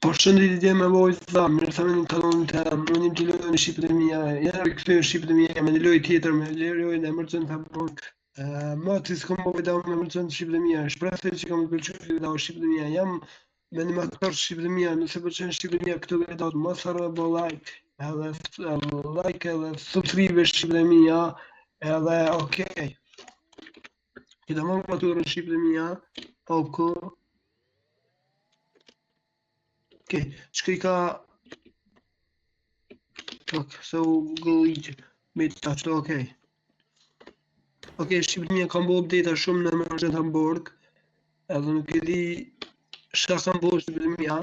Përshëndetje me vojza, mirë se vini në kananin tem. Unë jam Gjiloj në Shqipërinë e mia. Ja rikthyer në Shqipërinë e mia me një lojë tjetër me lojën e Emergent Hamburg. Moti s'kam vëdau me Emergent në Shqipërinë e mia. Shpresoj që kam pëlqyer të vëdau në Shqipërinë e mia. Jam me një mator Shqipërinë e mia, nëse pëlqen Shqipëria e mia këtu vëdau mos harro bo like. Edhe subscribe Shqipërinë e mia. Edhe okay. Që do më matur në Shqipërinë e mia. Po ku okay, shkoj ka so Google me touch, okay. Okay, Shqipëria kam bërë update shumë në Emergent Hamburg. Edhe nuk e di çka kam bërë Shqipëria,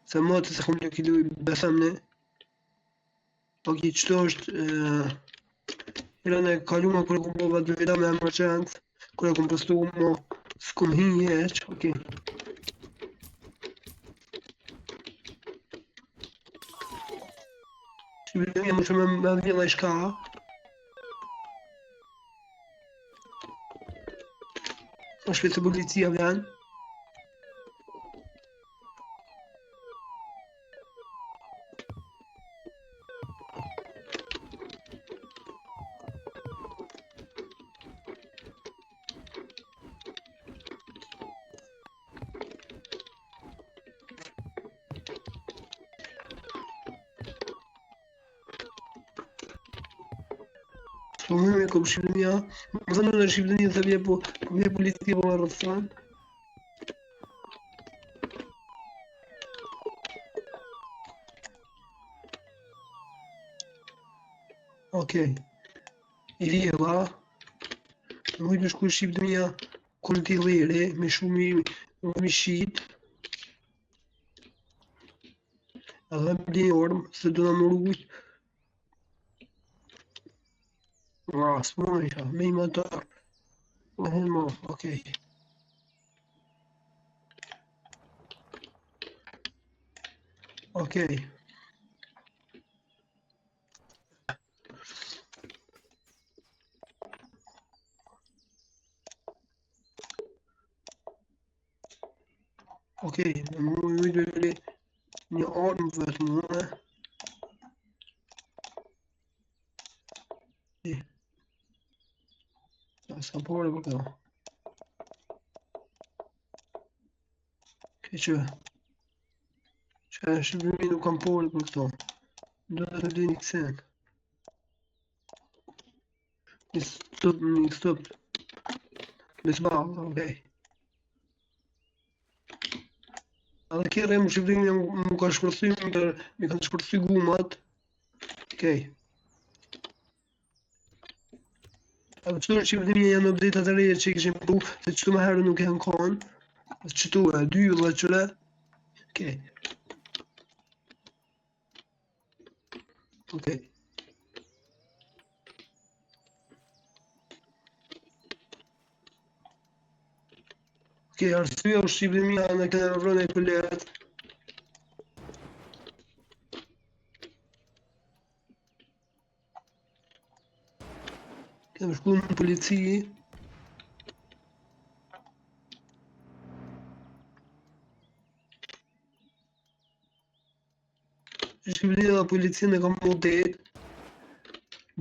se më të se kam nuk i luj besëm ne. Okay, çto është Irën e kaluma kur kom bërë vetë vida me Emergent, kur kom postu më s'kom hinjë heq, okay. Shqipëria më shumë me vjella i shka. Më shpejt se policia vjen. Unë kom Shqipëria, më thënë në Shqipëria se vje policia po më rrëfan. Okej. I vjela, në mujtë me shku Shqipëria, kur t'i lere, me shumë i shqit. Edhe më bli ormë, se do në më rrujt. S'moj, me i motor. Okej. Okej. Okej, më mujtë me bli një ormë vetë më. S'ka porë për këto. Që Shqipëri nuk kam porë për këto. Do të di një kësen. Një stop. Në s'balë, okej. Edhe kjerë më Shqipëri më ka shpërthy, mi kanë shpërthy gumat. Okej. Edhe qëtu në Shqipëri janë update-at e reje që i këshim përru, se qëtu më herë nuk e në kanë. Qëtu e, dy dhe qële. Okej. Okej. Okej, arsyeja u Shqipëria në këtë vrënë e pëllet. Kemë shku në polici. Shqipëria dhe policinë e kam update.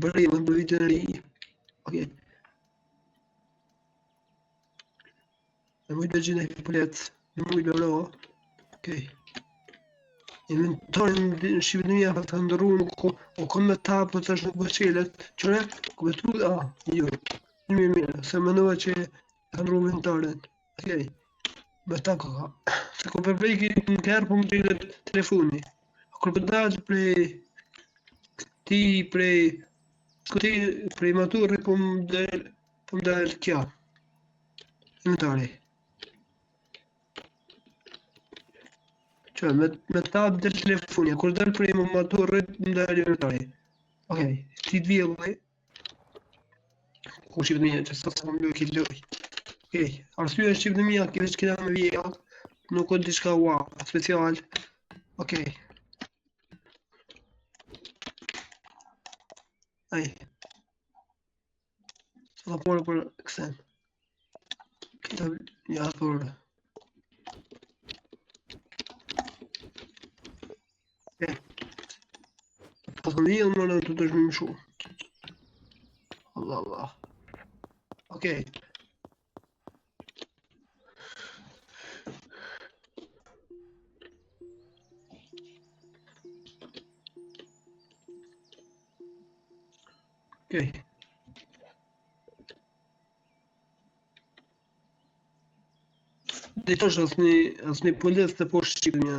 Bërë për vitin e ri. Okej. Në mujtë bëgjën e pëllet, në mujtë lëro. Okej. Inventorin në Shqipëria për të ndërru o kom me ta për të është nuk bëqelet. Qëre? Ku betru? Jo. Mirë, se më nëve që ka ndërru inventorin. Okej. Me ta ka. Se ku përvejki në kërë për më gjellet telefoni. Kur për dalë prej maturë për më dalë kja. Inventari. Që me tab del telefoni, kur dal prej motorit më dal inventari. Okej, ti të vjellë. Ku Shqipëria që sa më loj këtë loj. Okej, arsyeja e Shqipëria që këta me vjellë, nuk o diçka wow, special. Okej. Ai. Sa por kësen. Kita ja por Pas në vijel më në të të shmi më shumë. Allah. Okej. Okej. Dhe tash asni polis të po shqipë një.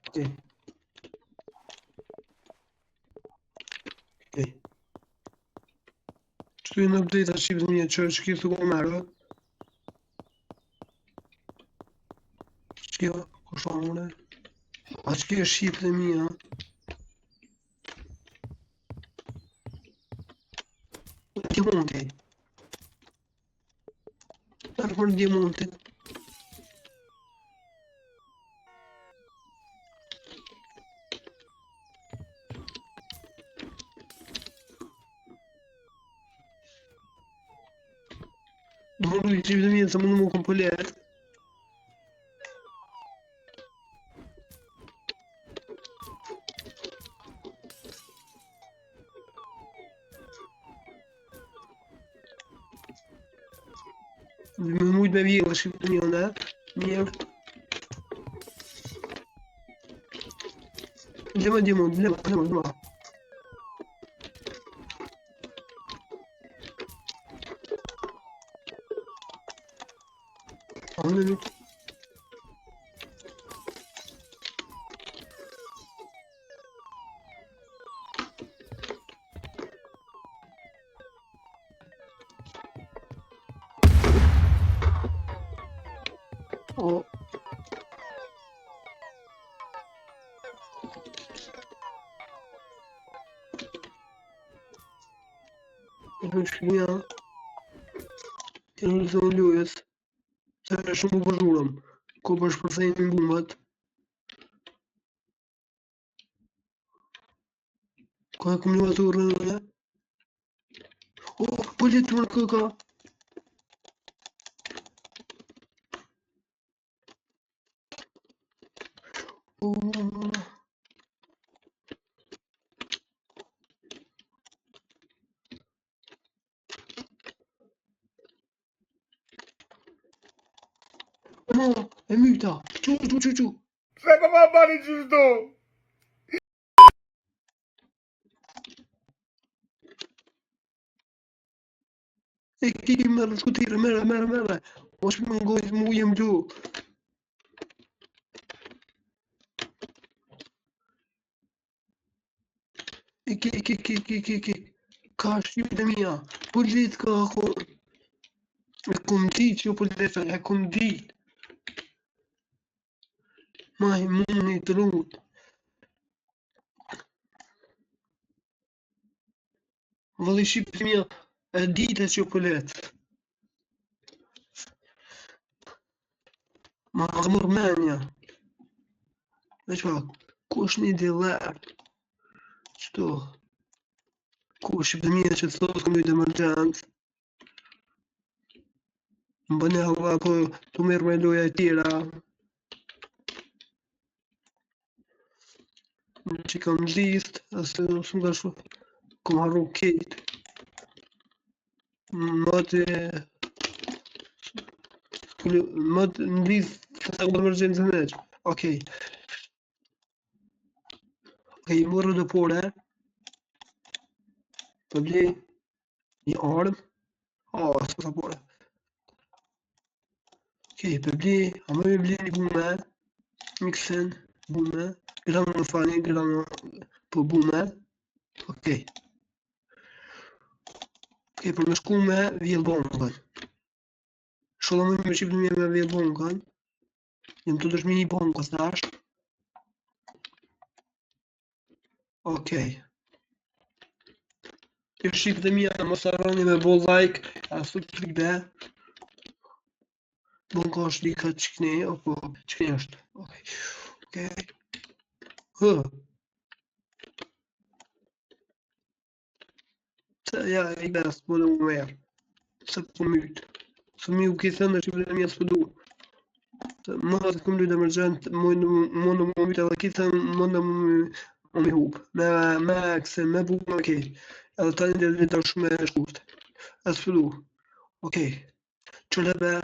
Okej. Qëtu i në update a shqipë një që shkirë të ko mërë. Shkirë, ko shumë mëre. A shkirë shqipë të mija. Diamonti. Dare fuori diamonti. Dopo lui ci vede siamo un completo. Muito bem, eu acho que não é. Minha. Lema. Olha. Oh. Janë zonë lojës, se e shumë po përshurëm, ko për shpërthejnë në bumbat. Ko e këmë luat të rrënë, po letë më në këka. No, è muta. Giù. Sai come mani giusto? E che merda, scutire, merda. Mos më ngojt mu jem gju. E ke. Ka shqip të mija. Polit ka ako. E kum di që politesa, e kum di. Ma i muni të lut. Vëllë i shqip të mija, e dite që polit. Ma gëmër menja. Veç pak, ku është një diler? Qëto? Ku shqip të mija që të thotë këmë dojtë emergjant? Më bëne hava po të merë me loja e tjera. Që kam gjist, asë më ka shu, kom harru kejt. Më në gjist, të të këmë emergjant të neq. Okej, morë dhe pore. Të blej një armë. Së sa pore. Okej, për blej, a më me blej një bume. Miksen, bume. Grano më fani, grano për bume. Okej, për me shku me vjell bonkën. Shola më me qipë në me vjell bonkën. Jem të dëshmi një bonkës dash. Okej. Kjo shqipë dhe mija, mos arroni me bo like, asu të fribe. Bonka është lika qëkni, opo, qëkni është. Okej. ja, i bes, po në më merë. Se po mytë. Se mi u ki thënë në Shqipërinë mja s'po du. Më të këmë lujtë emergjent, mundë më mytë edhe ki thënë, mundë më hupë. Me akse, me bukë më kej. Edhe tani dhe dhe shumë e shkurt. E s'po du. Okej. Që lebe,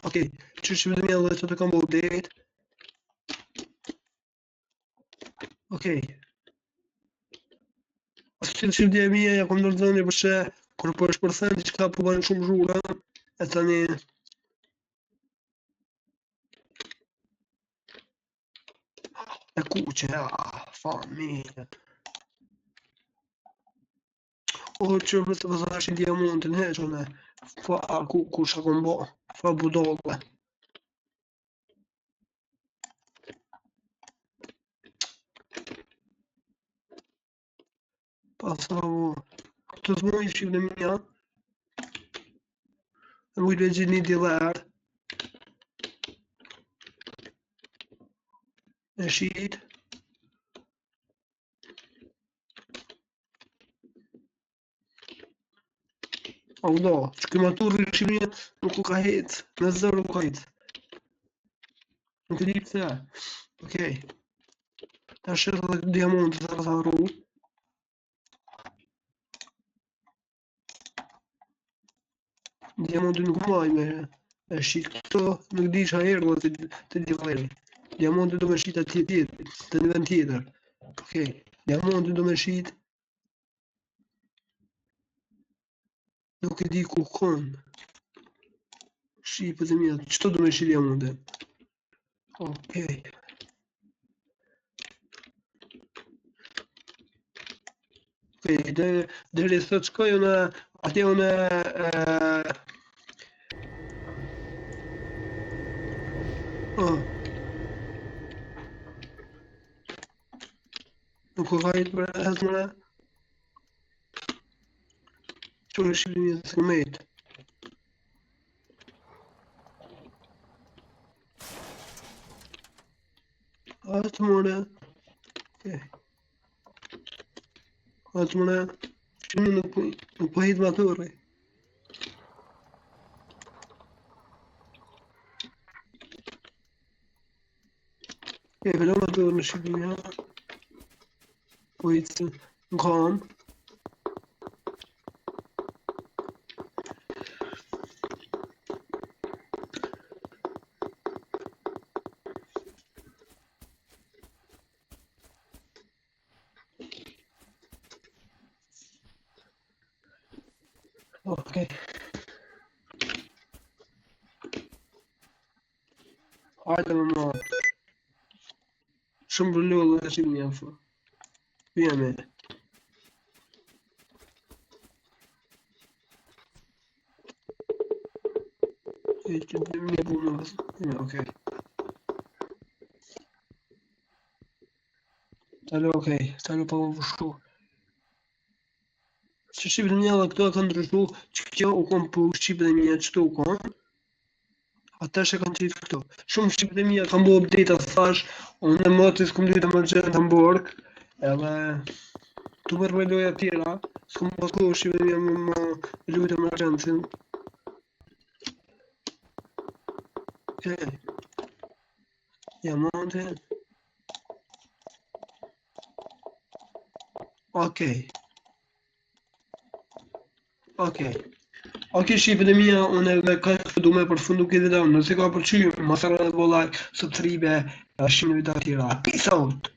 okej. Që Shqipërinë mja dhe që të kam bo update. Okej. Ashtu që dhe mija ja kom nërëzënje përse kur po është përsen diçka po banë shumë zhura e tani e kuqe, familje. O që më të pëzash i diamontin heqën e fa ku shakon bo, fa budolle. Pasavo, të të mojë shqip në mija, e mujtë me gjithë një dilar, e shqit, do, që këma turri në Shqipërinë nuk u ka hecë, në zërë nuk ka hecë. Nuk e di pëse. Okej. Ta shërë dhe diamont të të rru. Diamontin nuk maj me shqit këto, nuk di që herë dhe të divaleri. Diamontin do me shqit atje tjetër, të një vend tjetër. Okej. Diamontin do me shqit. Nuk e di ku konë. Shqipët e mija, qëto do me shqit diamontin? Okej. Okej, deri sot shkoj unë atje unë nuk o kajt për asmëra që në Shqipërinë të këmejt. Atë mëre, okej. Atë mëre, që nuk po hitë ma tërë. E vëllëm atë në Shqipërinë, po hitë në kam. Okej. Hajde më marë. Shumë vëllohë dhe Shqipërinë jam fë. Vija me. E që dhe më bu më vëzë. Okej. Talo okej, talo pa më vështu. Që Shqipërinë mja dhe këto e kanë ndryshu, që kjo u kom për Shqipërinë mja që u kom. Ata që kanë qitë këto. Shumë Shqipërinë mja kanë bo update atë thash, unë e motis këm lujtë emergjent në Hamburg, edhe tu mërë me loja tjera, s'kom pasko Shqipërinë mja më lujtë emergjentin. Okej. Diamantin. Okej. Okej, Shqipërinë mia, unë edhe ka du me përfundu këtë video, nëse ka pëlqyer, mos harroni të bëni like, subscribe, shihni video të tjera. Peace out.